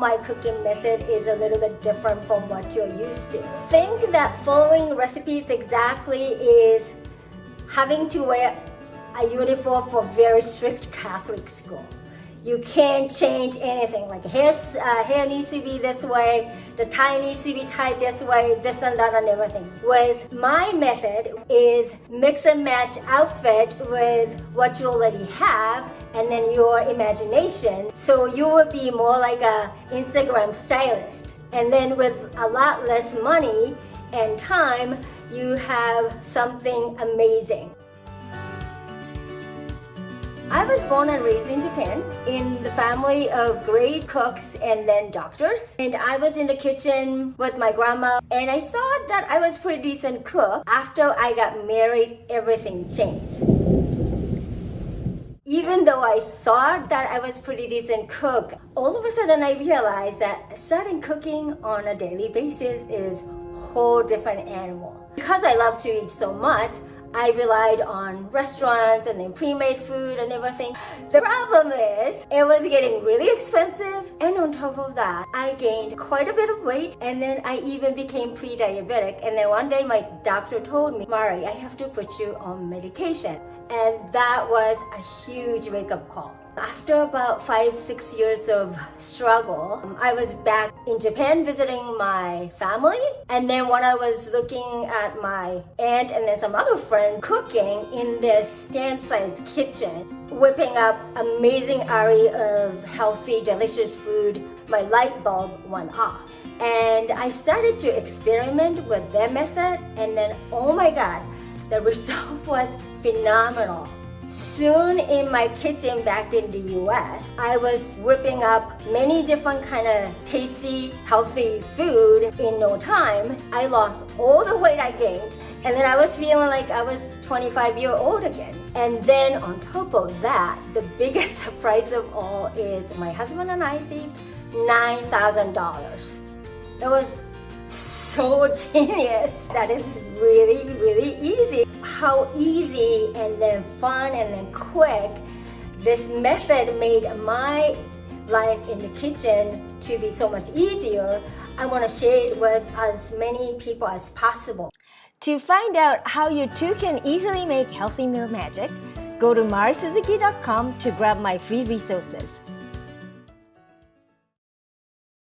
My cooking method is a little bit different from what you're used to. Think that following recipes exactly is having to wear a uniform for very strict Catholic school. You can't change anything, like hair needs to be this way, the tie needs to be tied this way, this and that and everything. With my method is mix and match outfit with what you already have and then your imagination. So you would be more like a Instagram stylist. And then with a lot less money and time, you have something amazing. I was born and raised in Japan in the family of great cooks and then doctors. And I was in the kitchen with my grandma and I thought that I was a pretty decent cook. After I got married, everything changed. Even though I thought that I was a pretty decent cook, all of a sudden I realized that starting cooking on a daily basis is a whole different animal. Because I love to eat so much, I relied on restaurants and then pre-made food and everything. The problem is, it was getting really expensive, and on top of that, I gained quite a bit of weight, and then I even became pre-diabetic. And then one day my doctor told me, Mari, I have to put you on medication. And that was a huge wake-up call. After about 5-6 years of struggle, I was back in Japan visiting my family. And then when I was looking at my aunt and then some other friends cooking in this stamp-sized kitchen, whipping up amazing array of healthy, delicious food, my light bulb went off. And I started to experiment with their method, and then, oh my God, the result was phenomenal. Soon in my kitchen back in the US, I was whipping up many different kind of tasty, healthy food in no time. I lost all the weight I gained, and then I was feeling like I was 25-year-old again. And then on top of that, the biggest surprise of all is my husband and I saved $9,000. It was so genius. That is really, really easy. How easy and then fun and then quick this method made my life in the kitchen to be so much easier. I want to share it with as many people as possible. To find out how you too can easily make healthy meal magic, go to marisuzuki.com to grab my free resources.